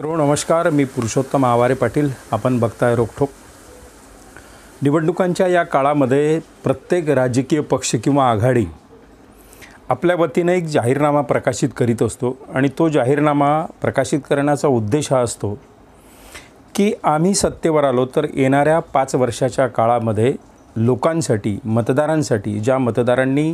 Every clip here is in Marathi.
नमस्कार, मी पुरुषोत्तम आवारे पाटील. आपण बघताय रोखोक. निवडणुकांच्या या काळामध्ये प्रत्येक राजकीय पक्ष किंवा आघाडी आपल्या वतीने एक जाहीरनामा प्रकाशित करीत असतो आणि तो जाहीरनामा प्रकाशित करण्याचा उद्देश हा असतो की आम्ही सत्तेवर आलो तर येणाऱ्या 5 वर्षाच्या काळामध्ये लोकांसाठी, मतदारांसाठी, ज्या मतदारांनी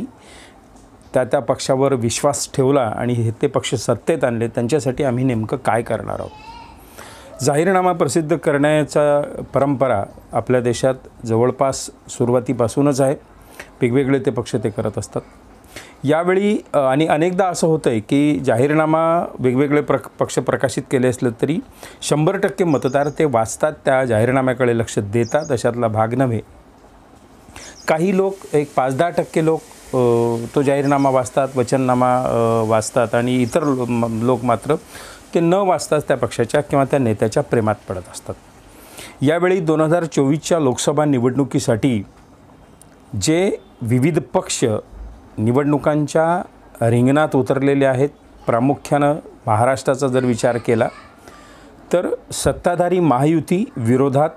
त्या पक्षावर विश्वास ठेवला आणि ते पक्ष सत्तेत आणले त्यांच्यासाठी आम्ही नेमकं काय करणार आहोत. जाहीरनामा प्रसिद्ध करण्याचा परंपरा आपल्या देशात जवळपास सुरुवातीपासूनच आहे. वेगवेगळे ते पक्ष ते करत असतात. यावेळी आणि अनेकदा असं होतं आहे की जाहीरनामा वेगवेगळे पक्ष प्रकाशित केले असले तरी 100% मतदार ते वाचतात, त्या जाहीरनाम्याकडे लक्ष देतात अशातला भाग नव्हे. काही लोक, एक 5-10% लोक तो जाहीरनामा वाचतात, वचननामा वाचतात आणि इतर लोक मात्र ते न वाचताच त्या पक्षाच्या किंवा त्या नेत्याच्या प्रेमात पडत असतात. यावेळी 2024च्या लोकसभा निवडणुकीसाठी जे विविध पक्ष निवडणुकांच्या रिंगणात उतरलेले आहेत, प्रामुख्यानं महाराष्ट्राचा जर विचार केला तर सत्ताधारी महायुती विरोधात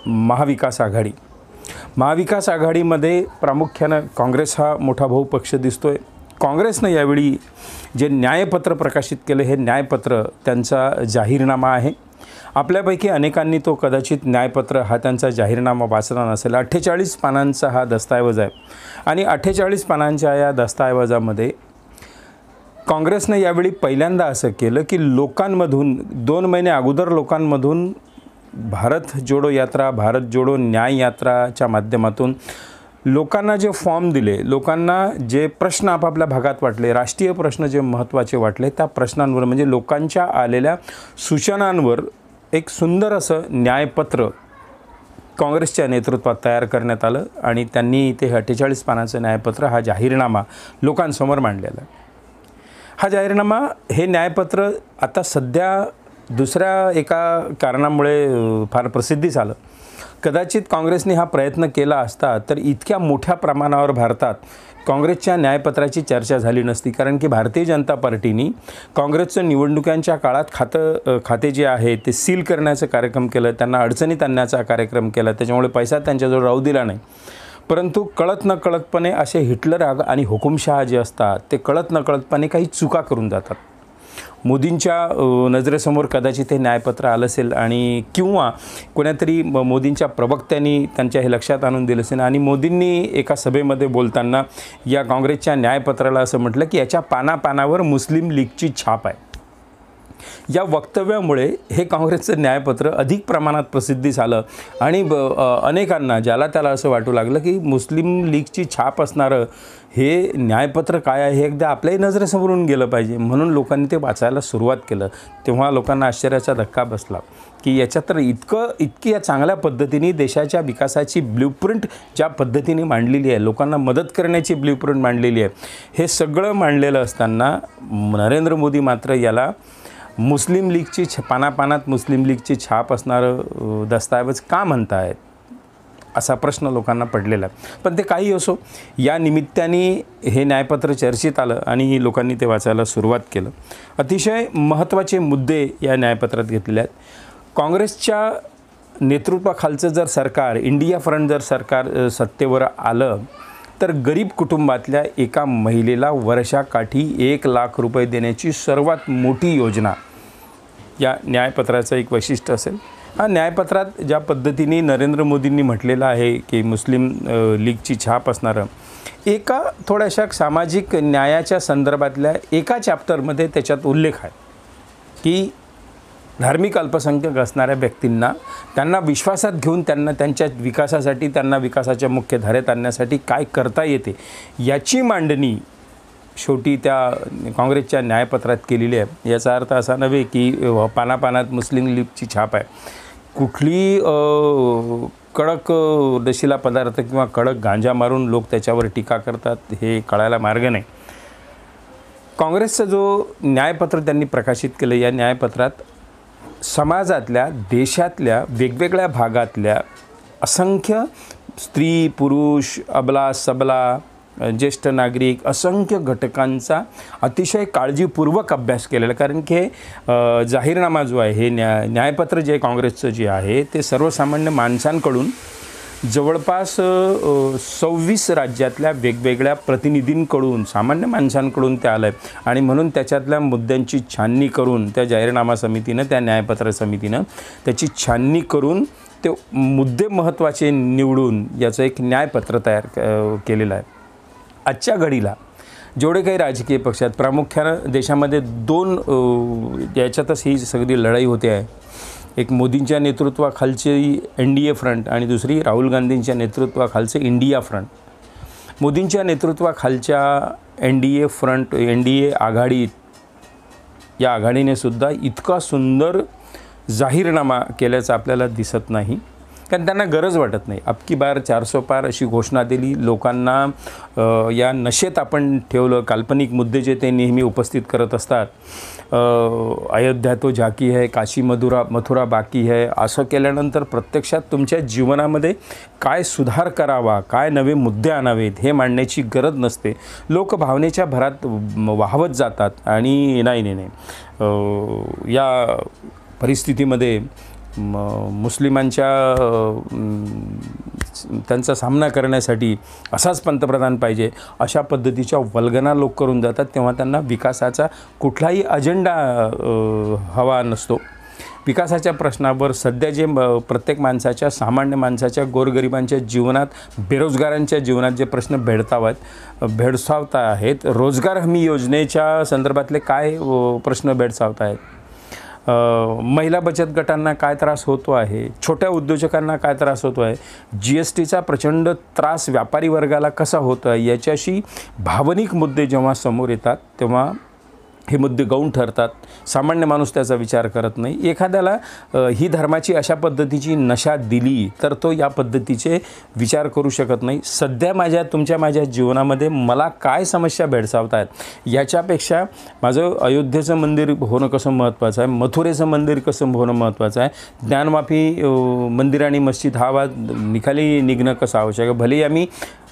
महाविकास आघाडी. महाविकास आघाडीमध्ये प्रामुख्यानं काँग्रेस हा मोठा भाऊ पक्ष दिसतो आहे. काँग्रेसनं यावेळी जे न्यायपत्र प्रकाशित केलं, हे न्यायपत्र त्यांचा जाहीरनामा आहे. आपल्यापैकी अनेकांनी तो कदाचित न्यायपत्र हा त्यांचा जाहीरनामा वाचला नसेल. 48 पानांचा हा दस्तऐवज आहे आणि 48 पानांच्या या दस्तऐवजामध्ये काँग्रेसनं यावेळी पहिल्यांदा असं केलं की लोकांमधून 2 महिने अगोदर लोकांमधून भारत जोडो यात्रा, भारत जोडो न्याय यात्राच्या माध्यमातून लोकांना जे फॉर्म दिले, लोकांना जे प्रश्न आपापल्या भागात वाटले, राष्ट्रीय प्रश्न जे महत्त्वाचे वाटले, त्या प्रश्नांवर म्हणजे लोकांच्या आलेल्या सूचनांवर एक सुंदर असं न्यायपत्र काँग्रेसच्या नेतृत्वात तयार करण्यात आलं आणि त्यांनी ते 48 पानाचं न्यायपत्र, हा जाहीरनामा लोकांसमोर मांडलेला आहे. हा जाहीरनामा, हे न्यायपत्र आता सध्या दुसऱ्या एका कारणामुळे फार प्रसिद्धीस आलं. कदाचित काँग्रेसने हा प्रयत्न केला असता तर इतक्या मोठ्या प्रमाणावर भारतात काँग्रेसच्या न्यायपत्राची चर्चा झाली नसती. कारण की भारतीय जनता पार्टीने काँग्रेसचं निवडणुकांच्या काळात खाते जे आहे ते सील करण्याचा कार्यक्रम केलं, त्यांना अडचणीत आणण्याचा कार्यक्रम केला, त्याच्यामुळे पैसा त्यांच्याजवळ राहू दिला नाही. परंतु कळत नकळतपणे असे हिटलर आणि हुकुमशहा जे असतात ते कळत नकळतपणे काही चुका करून जातात. मोदींच्या नजरेसमोर कदाचित हे न्यायपत्र आलं असेल आणि किंवा कोणीतरी मोदींच्या प्रवक्त्यांनी त्यांच्या हे लक्षात आणून दिलं असेल आणि मोदींनी एका सभेमध्ये बोलताना या काँग्रेसच्या न्यायपत्राला असं म्हटलं की याच्या पानापानावर मुस्लिम लीगची छाप आहे. या वक्तव्यामुळे हे काँग्रेसचं न्यायपत्र अधिक प्रमाणात प्रसिद्धीस आलं आणि अनेकांना ज्याला त्याला असं वाटू लागलं की मुस्लिम लीगची छाप असणारं हे न्यायपत्र काय आहे हे एकदा आपल्याही नजरेसमोरून गेलं पाहिजे. म्हणून लोकांनी ते वाचायला सुरुवात केलं. तेव्हा लोकांना आश्चर्याचा धक्का बसला की याच्यात तर इतकी या चांगल्या पद्धतीने देशाच्या विकासाची ब्ल्यूप्रिंट ज्या पद्धतीने मांडलेली आहे, लोकांना मदत करण्याची ब्ल्यूप्रिंट मांडलेली आहे, हे सगळं मांडलेलं असताना नरेंद्र मोदी मात्र याला मुस्लिम लीगची पानापानात मुस्लिम लीगची छाप असणारं दस्तऐवज का म्हणतायत असा प्रश्न लोकांना पडलेला आहे. पण ते काही असो, या निमित्ताने हे न्यायपत्र चर्चेत आलं आणि लोकांनी ते वाचायला सुरुवात केलं. अतिशय महत्त्वाचे मुद्दे या न्यायपत्रात घेतलेले आहेत. काँग्रेसच्या नेतृत्वाखालचं जर सरकार, इंडिया फ्रंट जर सरकार सत्तेवर आलं तर गरीब कुटुंबातल्या एका महिलेला वर्षाकाठी 1 लाख रुपये देण्याची सर्वात मोठी योजना या न्यायपत्राचं एक वैशिष्ट्य असेल. हा न्यायपत्रात ज्या पद्धतीने नरेंद्र मोदींनी म्हटलेलं आहे की मुस्लिम लीगची छाप असणारं, एका थोड्याशा सामाजिक न्यायाच्या संदर्भातल्या एका चॅप्टरमध्ये त्याच्यात उल्लेख आहे की धार्मिक अल्पसंख्याक असणाऱ्या व्यक्तींना, त्यांना विश्वासात घेऊन त्यांना त्यांच्या विकासासाठी, त्यांना विकासाच्या मुख्य धारेत आणण्यासाठी काय करता येते याची मांडणी शेवटी त्या काँग्रेसच्या न्यायपत्रात केलेली आहे. याचा अर्थ असा नव्हे की पानापानात मुस्लिम लीगची छाप आहे. कुठली कडक नशिला पदार्थ किंवा कडक गांजा मारून लोक त्याच्यावर टीका करतात हे कळायला मार्ग नाही. काँग्रेसचा जो न्यायपत्र त्यांनी प्रकाशित केलं, या न्यायपत्रात समाजातल्या, देशातल्या वेगवेगळ्या भागातल्या असंख्य स्त्री, पुरुष, अबला, सबला, ज्येष्ठ नागरिक, असंख्य घटकांचा अतिशय काळजीपूर्वक अभ्यास केलेला. कारण की जाहीरनामा जो आहे, हे न्यायपत्र जे काँग्रेसचं जे आहे ते सर्वसामान्य माणसांकडून जवळपास 26 राज्यातल्या वेगवेगळ्या प्रतिनिधींकडून, सामान्य माणसांकडून ते आलं आहे. आणि म्हणून त्याच्यातल्या मुद्द्यांची छाननी करून त्या जाहीरनामा समितीनं, त्या न्यायपत्र समितीनं त्याची छाननी करून ते मुद्दे महत्त्वाचे निवडून याचं एक न्यायपत्र तयार केलेलं आहे. आजच्या घडीला जेवढे काही राजकीय पक्ष आहेत, प्रामुख्यानं देशामध्ये 2 याच्यातच ही सगळी लढाई होते आहे. एक मोदींच्या नेतृत्वाखालची NDA फ्रंट आणि दुसरी राहुल गांधींच्या नेतृत्वाखालचे इंडिया फ्रंट. मोदींच्या नेतृत्वाखालच्या NDA फ्रंट, NDA आघाडी, या आघाडीने सुद्धा इतका सुंदर जाहीरनामा केल्याचं आपल्याला दिसत नाही, कारण त्यांना गरज वाटत नाही. अबकी बार 400 पार अशी घोषणा दिली, लोकांना या नशेत आपण ठेवलं. काल्पनिक मुद्दे जे ते नेहमी उपस्थित करत असतात, अयोध्या तो झाकी है, काशी मथुरा बाकी है, असं केल्यानंतर प्रत्यक्षात तुमच्या जीवनामध्ये काय सुधार करावा, काय नवे मुद्दे आणावेत हे मांडण्याची गरज नसते. लोक भावनेच्या भरात वाहवत जातात. आणि नाही या परिस्थितीमध्ये मुस्लिमांच्या त्यांचा सामना करण्यासाठी असाच पंतप्रधान पाहिजे अशा पद्धतीच्या वल्गना लोक करून जातात, तेव्हा त्यांना विकासाचा कुठलाही अजेंडा हवा नसतो. विकासाच्या प्रश्नावर सध्या जे प्रत्येक माणसाच्या, सामान्य माणसाच्या, गोरगरिबांच्या जीवनात, बेरोजगारांच्या जीवनात जे प्रश्न भेडसावत आहेत, रोजगार हमी योजनेच्या संदर्भातले काय प्रश्न भेडसावत आहेत, महिला बचत गटांना काय त्रास होतो आहे, छोट्या उद्योजकांना काय त्रास होतो आहे, GSTचा प्रचंड त्रास व्यापारी वर्गाला कसा होतो आहे, याच्याशी भावनिक मुद्दे जेव्हा समोर येतात तेव्हा हे मुद्दे गौण ठरतात. सामान्य माणूस त्याचा विचार करत नाही. एखाद्याला ही धर्माची अशा पद्धतीची नशा दिली तर तो या पद्धतीचे विचार करू शकत नाही. सध्या माझ्या जीवनामध्ये मला काय समस्या भेडसावत आहेत याच्यापेक्षा माझं अयोध्येचं मंदिर होणं कसं महत्त्वाचं आहे, मथुरेचं मंदिर कसं होणं महत्त्वाचं आहे, ज्ञानवापी मंदिर आणि मस्जिद हा वाद निकाली निघणं कसं आवश्यक आहे. भले आम्ही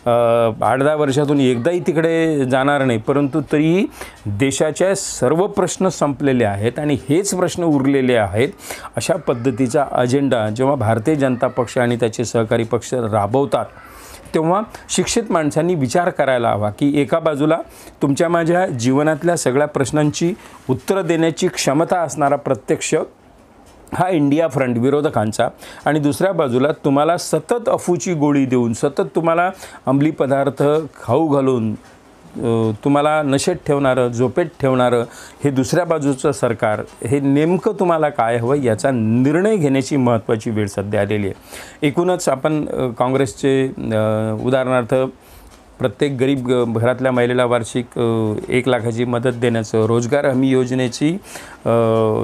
8-10 वर्षातून एकदाही तिकडे जाणार नाही, परंतु तरीही देशाच्या सर्व प्रश्न संपलेले आहेत आणि हेच प्रश्न उरलेले आहेत. अशा पद्धतीचा अजेंडा जेव्हा भारतीय जनता पक्ष आणि त्याचे सहकारी पक्ष राबवतात तेव्हा शिक्षित माणसांनी विचार करायला हवा की एका बाजूला तुमच्या माझ्या जीवनातल्या सगळ्या प्रश्नांची उत्तरं देण्याची क्षमता असणारा प्रत्यक्ष हा इंडिया फ्रंट विरोधकांचा, आणि दुसऱ्या बाजूला तुम्हाला सतत अफूची गोळी देऊन, सतत तुम्हाला अंमली पदार्थ खाऊ घालून तुम्हाला नशेत ठेवणारं, झोपेत ठेवणारं हे दुसऱ्या बाजूचं सरकार, हे नेमकं तुम्हाला काय हवं याचा निर्णय घेण्याची महत्त्वाची वेळ सध्या आलेली आहे. एकूणच आपण काँग्रेसचे उदाहरणार्थ प्रत्येक गरीब घरातल्या महिलेला वार्षिक 1 लाखाची मदत देण्याचं, रोजगार हमी योजनेची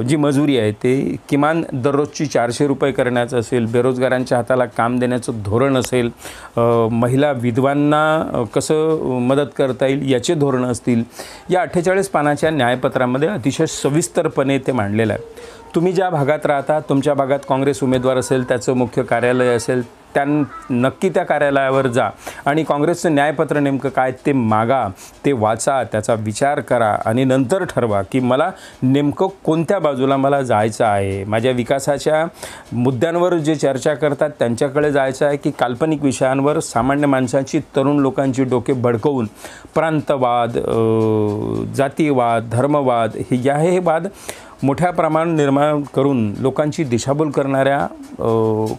जी मजुरी आहे ते किमान दररोजची 400 रुपये करण्याचं असेल, बेरोजगारांच्या हाताला काम देण्याचं धोरण असेल, महिला विधवांना कसं मदत करता येईल याचे धोरणं असतील, या 48 पानाच्या न्यायपत्रामध्ये अतिशय सविस्तरपणे ते मांडलेलं आहे. तुम्ही ज्या भागात राहता, तुमच्या भागात काँग्रेस उमेदवार असेल, त्याचं मुख्य कार्यालय असेल, नक्की त्या कार्यालयावर जा आणि काँग्रेसचं न्यायपत्र नेमकं काय ते मागा, ते वाचा, त्याचा विचार करा आणि नंतर ठरवा की मला नेमकं कोणत्या बाजूला मला जायचं आहे. माझ्या विकासाच्या मुद्द्यांवर जे चर्चा करतात त्यांच्याकडे जायचं आहे की काल्पनिक विषयांवर सामान्य माणसाची, तरुण लोकांची डोके भडकवून प्रांतवाद, जातीवाद, धर्मवाद हे वाद मोठ्या प्रमाणात निर्माण करून लोकांची दिशाभूल करणाऱ्या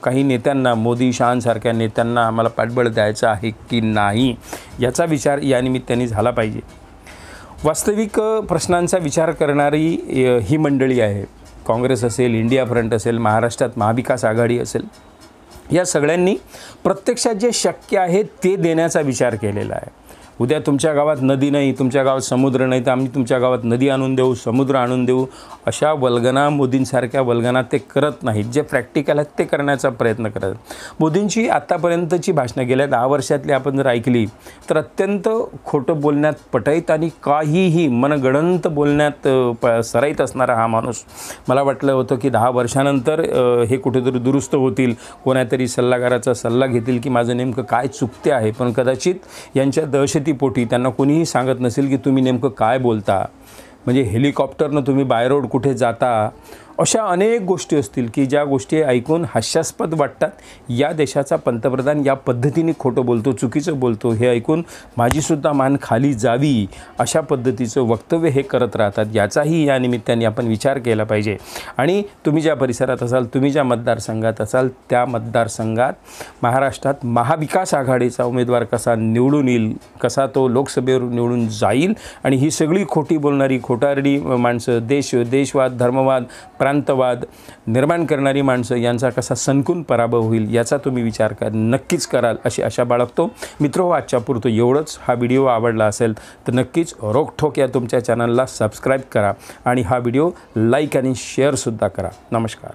काही नेत्यांना, मोदी शहांसारख्या नेत्यांना आम्हाला पाठबळ द्यायचं आहे की नाही याचा विचार या निमित्ताने झाला पाहिजे. वास्तविक प्रश्नांचा विचार करणारी ही मंडळी आहे. काँग्रेस असेल, इंडिया फ्रंट असेल, महाराष्ट्रात महाविकास आघाडी असेल, या सगळ्यांनी प्रत्यक्षात जे शक्य आहे ते देण्याचा विचार केलेला आहे. उद्या तुमच्या गावात नदी नाही, तुमच्या गावात समुद्र नाही, तर आम्ही तुमच्या गावात नदी आणून देऊ, समुद्र आणून देऊ, अशा वल्गना, मोदींसारख्या वल्गना ते करत नाहीत. जे प्रॅक्टिकल आहेत ते करण्याचा प्रयत्न करतात. मोदींची आत्तापर्यंतची भाषणं गेल्या 10 वर्षातली आपण जर ऐकली तर अत्यंत खोटं बोलण्यात पटाईत आणि काहीही मनगडंत बोलण्यात सराईत असणारा हा माणूस. मला वाटलं होतं की 10 वर्षानंतर हे कुठेतरी दुरुस्त होतील, कोणातरी सल्लागाराचा सल्ला घेतील की माझं नेमकं काय चुकते आहे, पण कदाचित यांच्या दहशती परिस्थितीपोटी त्यांना कोणीही सांगत नसेल की तुम्ही नेमकं काय बोलता, म्हणजे हेलिकॉप्टरनं तुम्ही बाय रोड कुठे जाता, अशा अनेक गोष्टी असतील की ज्या गोष्टी ऐकून हास्यास्पद वाटतात. या देशाचा पंतप्रधान या पद्धतीने खोटं बोलतो, चुकीचं बोलतो, हे ऐकून माझीसुद्धा मान खाली जावी अशा पद्धतीचं वक्तव्य हे करत राहतात. याचाही या निमित्ताने आपण विचार केला पाहिजे. आणि तुम्ही ज्या परिसरात असाल, तुम्ही ज्या मतदारसंघात असाल, त्या मतदारसंघात महाराष्ट्रात महाविकास आघाडीचा उमेदवार कसा निवडून येईल, कसा तो लोकसभेवर निवडून जाईल, आणि ही सगळी खोटी बोलणारी खोटारडी माणसं, देशवाद, धर्मवाद, प्रांतवाद निर्माण करणारी माणसं यांचा कसा सणकून पराभव होईल याचा तुम्ही विचार नक्कीच कराल अशी आशा बाळगतो. मित्रो, आजच्या पुरतं एवढंच. हा व्हिडिओ आवडला असेल तर नक्कीच रोखठोक या तुमच्या चॅनलला सबस्क्राईब करा आणि हा व्हिडिओ लाईक आणि शेअरसुद्धा करा. नमस्कार.